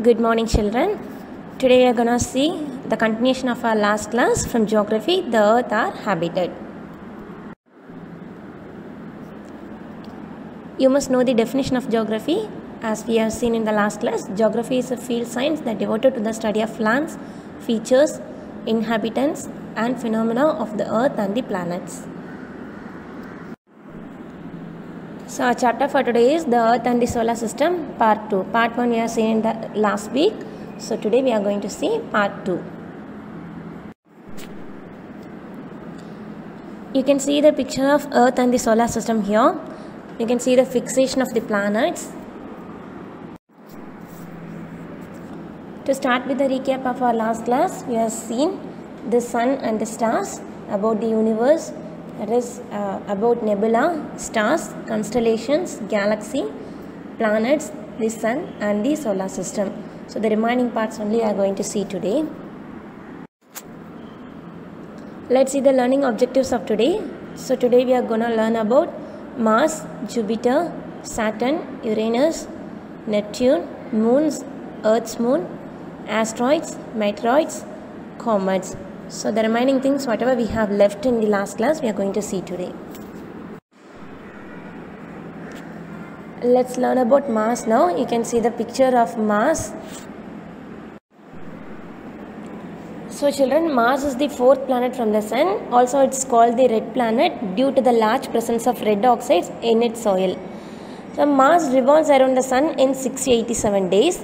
Good morning, children. Today we are going to see the continuation of our last class from geography, the earth, our habitat. You must know the definition of geography. As we have seen in the last class, geography is a field science that devoted to the study of lands, features, inhabitants and phenomena of the earth and the planets. So our chapter for today is the earth and the solar system part 2. Part 1 we have seen in the last week. So today we are going to see part 2. You can see the picture of earth and the solar system here. You can see the fixation of the planets. To start with the recap of our last class, we have seen the sun and the stars, about the universe, that is about nebula, stars, constellations, galaxy, planets, the sun and the solar system. So the remaining parts only we are going to see today. Let's see the learning objectives of today. So today we are going to learn about Mars, Jupiter, Saturn, Uranus, Neptune, moons, Earth's moon, asteroids, meteoroids, comets. So the remaining things, whatever we have left in the last class, we are going to see today. Let's learn about Mars now. You can see the picture of Mars. So children, Mars is the fourth planet from the sun. Also it's called the red planet due to the large presence of red oxides in its soil. So Mars revolves around the sun in 687 days.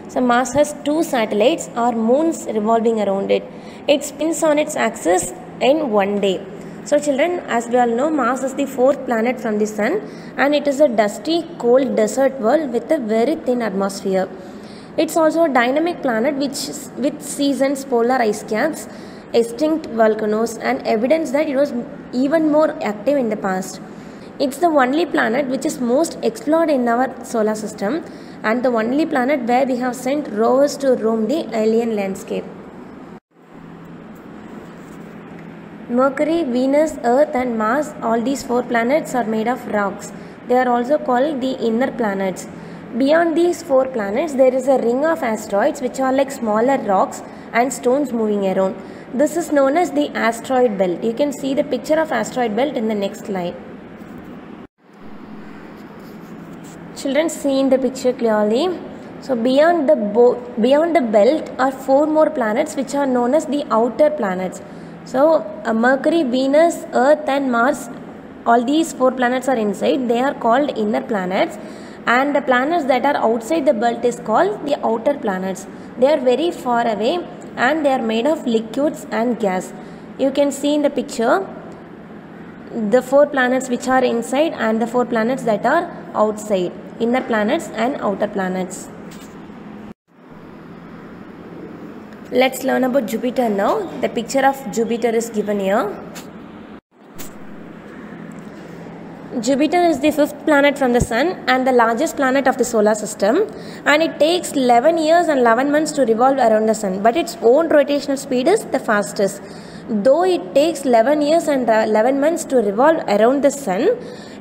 So Mars has two satellites or moons revolving around it. It spins on its axis in one day. So children, as we all know, Mars is the fourth planet from the sun and it is a dusty, cold desert world with a very thin atmosphere. It's also a dynamic planet with seasons, polar ice caps, extinct volcanoes and evidence that it was even more active in the past. It's the only planet which is most explored in our solar system and the only planet where we have sent rovers to roam the alien landscape. Mercury, Venus, Earth and Mars, all these four planets are made of rocks. They are also called the inner planets. Beyond these four planets, there is a ring of asteroids which are like smaller rocks and stones moving around. This is known as the asteroid belt. You can see the picture of asteroid belt in the next slide. Children, see in the picture clearly. So beyond the belt are four more planets which are known as the outer planets. So Mercury, Venus, Earth and Mars, all these four planets are inside. They are called inner planets. And the planets that are outside the belt is called the outer planets. They are very far away and they are made of liquids and gas. You can see in the picture the four planets which are inside and the four planets that are outside, inner planets and outer planets. Let's learn about Jupiter now. The picture of Jupiter is given here. Jupiter is the fifth planet from the sun and the largest planet of the solar system, and it takes 11 years and 11 months to revolve around the sun, but its own rotational speed is the fastest. Though it takes 11 years and 11 months to revolve around the sun,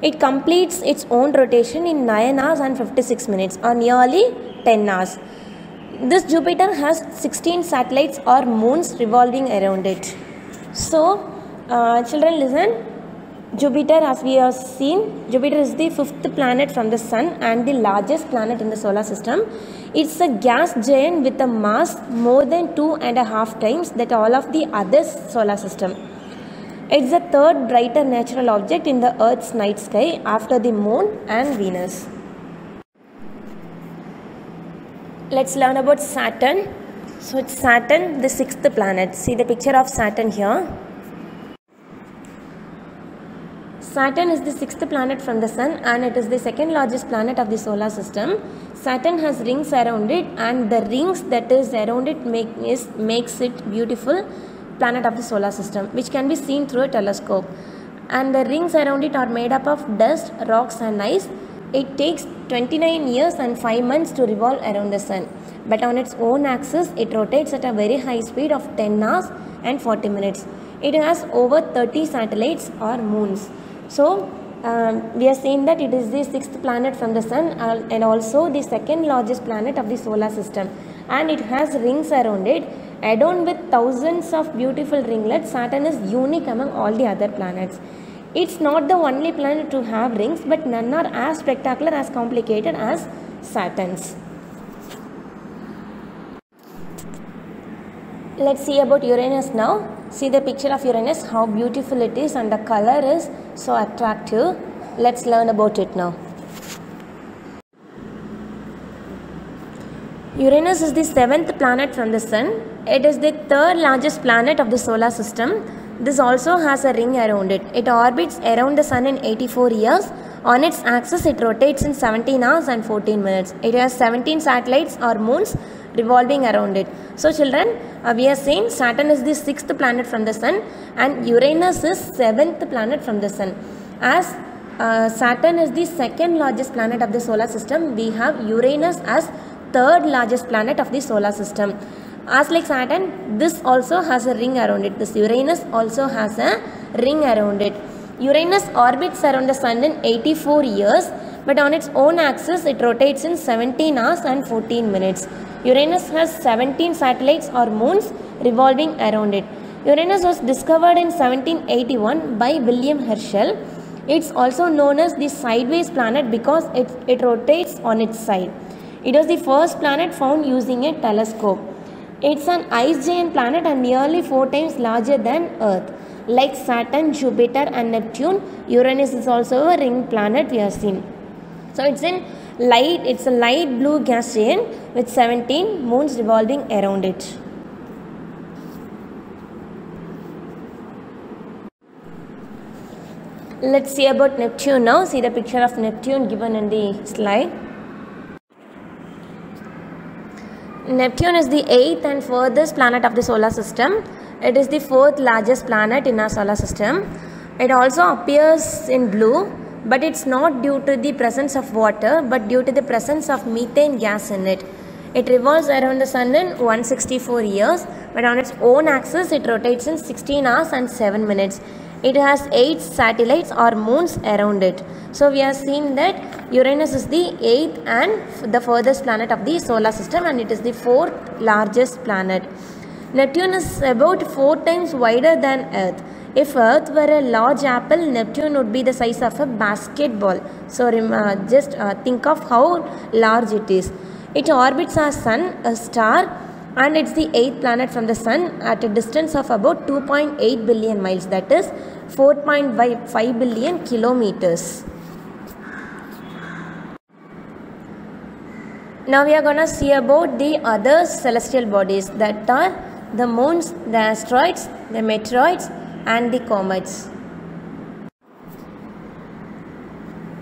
it completes its own rotation in 9 hours and 56 minutes or nearly 10 hours. This Jupiter has 16 satellites or moons revolving around it. So, children listen. Jupiter, as we have seen, Jupiter is the fifth planet from the sun and the largest planet in the solar system. It's a gas giant with a mass more than 2.5 times that all of the other solar system. It's the third brighter natural object in the Earth's night sky after the moon and Venus. Let's learn about Saturn. So it's Saturn, the sixth planet. See the picture of Saturn here. Saturn is the sixth planet from the sun and it is the second largest planet of the solar system. Saturn has rings around it and the rings that is around it makes it beautiful planet of the solar system, which can be seen through a telescope. And the rings around it are made up of dust, rocks and ice. It takes 29 years and 5 months to revolve around the sun. But on its own axis, it rotates at a very high speed of 10 hours and 40 minutes. It has over 30 satellites or moons. So we are saying that it is the sixth planet from the sun and also the second largest planet of the solar system, and it has rings around it. Adorned with thousands of beautiful ringlets, Saturn is unique among all the other planets. It's not the only planet to have rings, but none are as spectacular, as complicated as Saturn's. Let's see about Uranus now. See the picture of Uranus, how beautiful it is, and the color is so attractive. Let's learn about it now. Uranus is the seventh planet from the sun. It is the third largest planet of the solar system. This also has a ring around it. It orbits around the sun in 84 years. On its axis, it rotates in 17 hours and 14 minutes. It has 17 satellites or moons revolving around it. So children, we are saying Saturn is the sixth planet from the sun and Uranus is seventh planet from the sun. As Saturn is the second largest planet of the solar system, we have Uranus as third largest planet of the solar system. As like Saturn, this also has a ring around it. This Uranus also has a ring around it. Uranus orbits around the sun in 84 years, but on its own axis it rotates in 17 hours and 14 minutes. Uranus has 17 satellites or moons revolving around it. Uranus was discovered in 1781 by William Herschel. It's also known as the sideways planet because it rotates on its side. It was the first planet found using a telescope. It's an ice giant planet and nearly 4 times larger than Earth. Like Saturn, Jupiter and Neptune, Uranus is also a ring planet we have seen. So it's a light blue gas giant with 17 moons revolving around it. Let's see about Neptune now. See the picture of Neptune given in the slide. Neptune is the 8th and furthest planet of the solar system. It is the 4th largest planet in our solar system. It also appears in blue, but it's not due to the presence of water, but due to the presence of methane gas in it. It revolves around the sun in 164 years, but on its own axis it rotates in 16 hours and 7 minutes. It has 8 satellites or moons around it. So we have seen that Uranus is the 8th and the furthest planet of the solar system, and it is the 4th largest planet. Neptune is about 4 times wider than Earth. If Earth were a large apple, Neptune would be the size of a basketball. So just think of how large it is. It orbits our sun, a star, and it's the 8th planet from the sun at a distance of about 2.8 billion miles, that is 4.5 billion kilometers. Now we are going to see about the other celestial bodies, that are the moons, the asteroids, the meteoroids and the comets.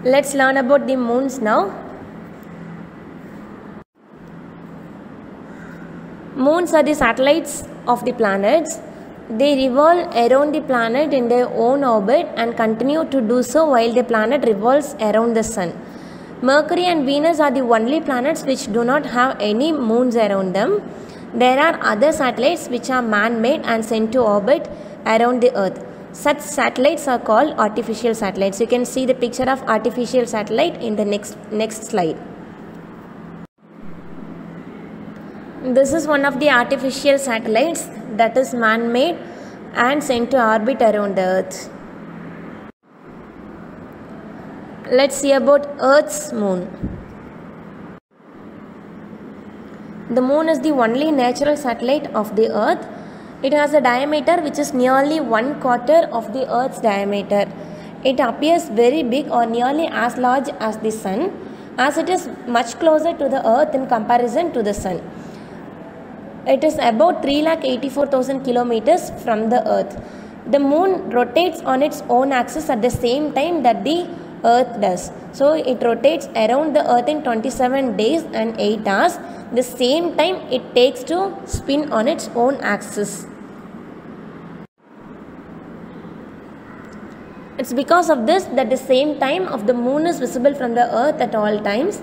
Let's learn about the moons now. Moons are the satellites of the planets. They revolve around the planet in their own orbit and continue to do so while the planet revolves around the sun. Mercury and Venus are the only planets which do not have any moons around them. There are other satellites which are man-made and sent to orbit around the Earth. Such satellites are called artificial satellites. You can see the picture of artificial satellite in the next slide. This is one of the artificial satellites that is man-made and sent to orbit around the Earth. Let's see about Earth's moon. The moon is the only natural satellite of the Earth. It has a diameter which is nearly 1/4 of the Earth's diameter. It appears very big or nearly as large as the sun, as it is much closer to the Earth in comparison to the sun. It is about 384,000 kilometers from the Earth. The moon rotates on its own axis at the same time that the Earth does. So it rotates around the Earth in 27 days and 8 hours. The same time it takes to spin on its own axis. It's because of this that the same time of the moon is visible from the Earth at all times.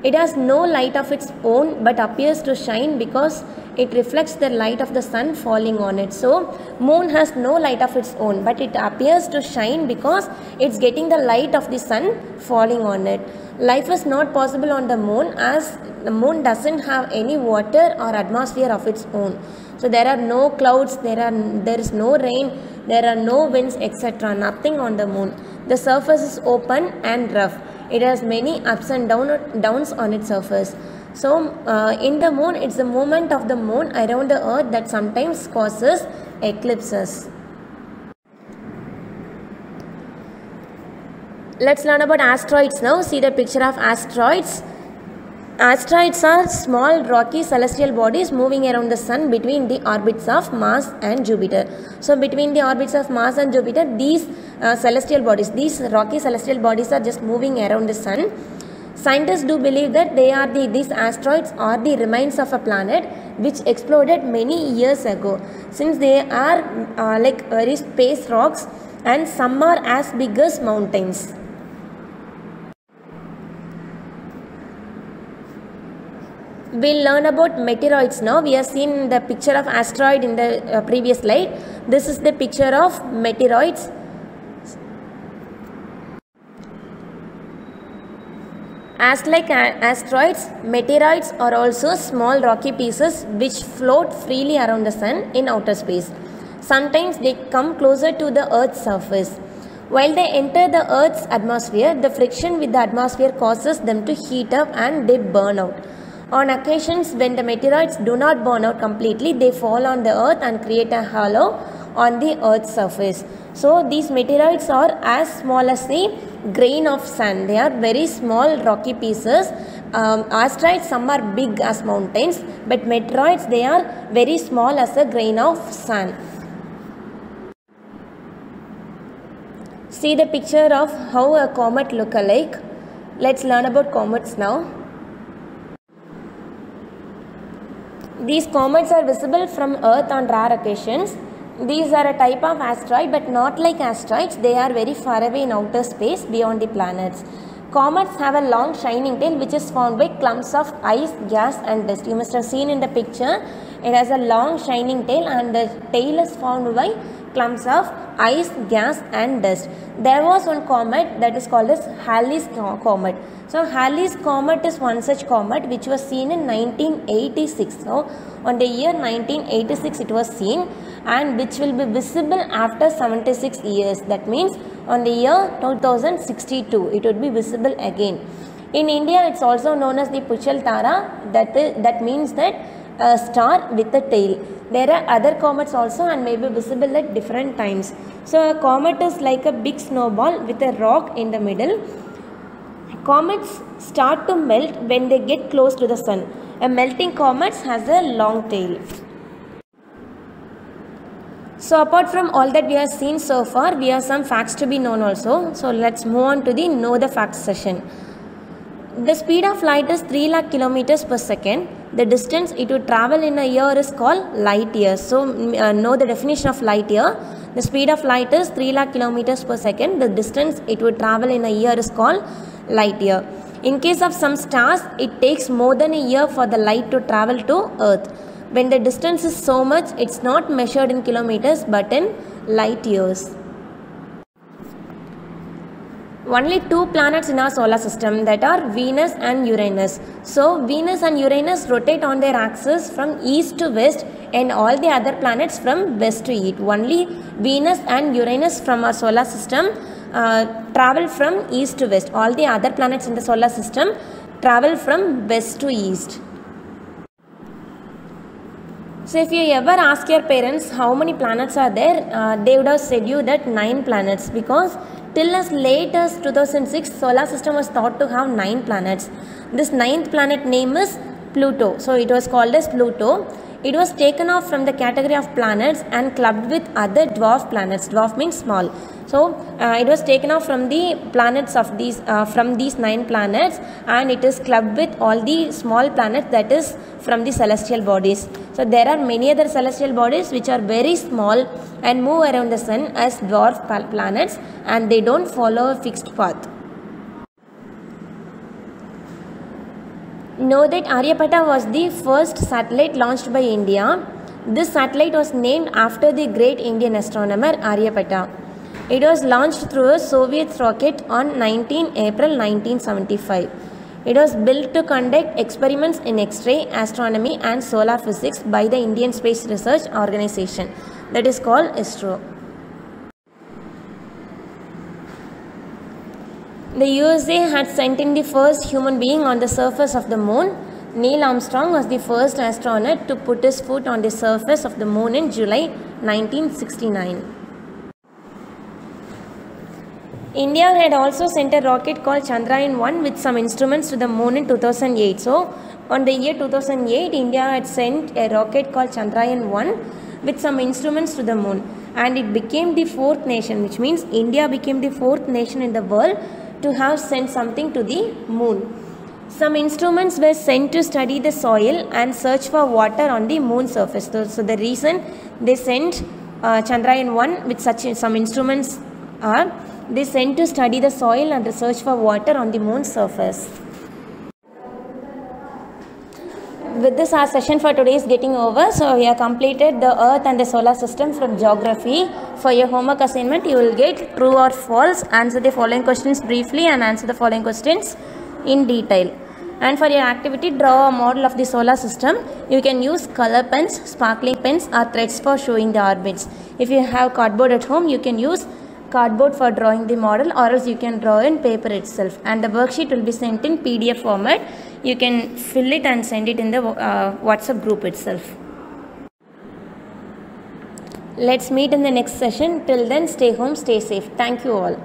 It has no light of its own but appears to shine because it reflects the light of the sun falling on it. So moon has no light of its own but it appears to shine because it's getting the light of the sun falling on it. Life is not possible on the moon as the moon doesn't have any water or atmosphere of its own. So there are no clouds, there is no rain, there are no winds, etc. Nothing on the moon. The surface is open and rough. It has many ups and downs on its surface. So in the moon, it's the movement of the moon around the earth that sometimes causes eclipses. Let's learn about asteroids now. See the picture of asteroids. Asteroids are small rocky celestial bodies moving around the sun between the orbits of Mars and Jupiter. So between the orbits of Mars and Jupiter, these celestial bodies, these rocky celestial bodies are just moving around the sun. Scientists do believe that these asteroids are the remains of a planet which exploded many years ago. Since they are like very space rocks and some are as big as mountains. We'll learn about meteoroids now. We have seen the picture of asteroid in the previous slide. This is the picture of meteoroids. As like asteroids, meteoroids are also small rocky pieces which float freely around the sun in outer space. Sometimes they come closer to the Earth's surface. While they enter the Earth's atmosphere, the friction with the atmosphere causes them to heat up and they burn out. On occasions, when the meteoroids do not burn out completely, they fall on the earth and create a hollow on the earth's surface. So these meteoroids are as small as the grain of sand. They are very small rocky pieces. Asteroids, some are big as mountains, but meteoroids, they are very small as a grain of sand. See the picture of how a comet look alike. Let's learn about comets now. These comets are visible from Earth on rare occasions. These are a type of asteroid but not like asteroids. They are very far away in outer space beyond the planets. Comets have a long shining tail which is formed by clumps of ice, gas and dust. You must have seen in the picture. It has a long shining tail and the tail is formed by clumps of ice, gas and dust. There was one comet that is called as Halley's Comet. So Halley's Comet is one such comet which was seen in 1986. So on the year 1986 it was seen and which will be visible after 76 years. That means on the year 2062 it would be visible again. In India it's also known as the Puchal Tara. That means that a star with a tail. There are other comets also and may be visible at different times. So a comet is like a big snowball with a rock in the middle. Comets start to melt when they get close to the sun. A melting comet has a long tail. So apart from all that we have seen so far, we have some facts to be known also. So let's move on to the Know the Facts session. The speed of light is 3 lakh kilometers per second. The distance it would travel in a year is called light years. So know the definition of light year. The speed of light is 3 lakh kilometers per second. The distance it would travel in a year is called light year. In case of some stars, it takes more than a year for the light to travel to Earth. When the distance is so much, it's not measured in kilometers but in light years. Only two planets in our solar system, that are Venus and Uranus. So Venus and Uranus rotate on their axis from east to west and all the other planets from west to east. Only Venus and Uranus from our solar system travel from east to west. All the other planets in the solar system travel from west to east. So if you ever ask your parents how many planets are there, they would have said you that 9 planets, because till as late as 2006 solar system was thought to have 9 planets. This 9th planet name is Pluto. So it was called as Pluto. It was taken off from the category of planets and clubbed with other dwarf planets. Dwarf means small. So it was taken off from the planets of these 9 planets, and it is clubbed with all the small planets, that is from the celestial bodies. So there are many other celestial bodies which are very small and move around the sun as dwarf planets, and they don't follow a fixed path. Know that Aryabhatta was the first satellite launched by India. This satellite was named after the great Indian astronomer Aryabhatta. It was launched through a Soviet rocket on 19 April 1975. It was built to conduct experiments in X-ray, astronomy and solar physics by the Indian Space Research Organization, that is called ISRO. The USA had sent in the first human being on the surface of the moon. Neil Armstrong was the first astronaut to put his foot on the surface of the moon in July 1969. India had also sent a rocket called Chandrayaan-1 with some instruments to the moon in 2008. So, on the year 2008, India had sent a rocket called Chandrayaan-1 with some instruments to the moon. And it became the fourth nation, which means India became the fourth nation in the world to have sent something to the moon. Some instruments were sent to study the soil and search for water on the moon surface. So the reason they sent Chandrayaan-1 with some instruments are they sent to study the soil and research for water on the moon's surface. With this, our session for today is getting over. So we have completed the Earth and the solar system from geography. For your homework assignment, you will get true or false, answer the following questions briefly and answer the following questions in detail. And for your activity, draw a model of the solar system. You can use color pens, sparkling pens or threads for showing the orbits. If you have cardboard at home, you can use cardboard for drawing the model, or else you can draw in paper itself. And the worksheet will be sent in PDF format. You can fill it and send it in the WhatsApp group itself. Let's meet in the next session. Till then, stay home, stay safe. Thank you all.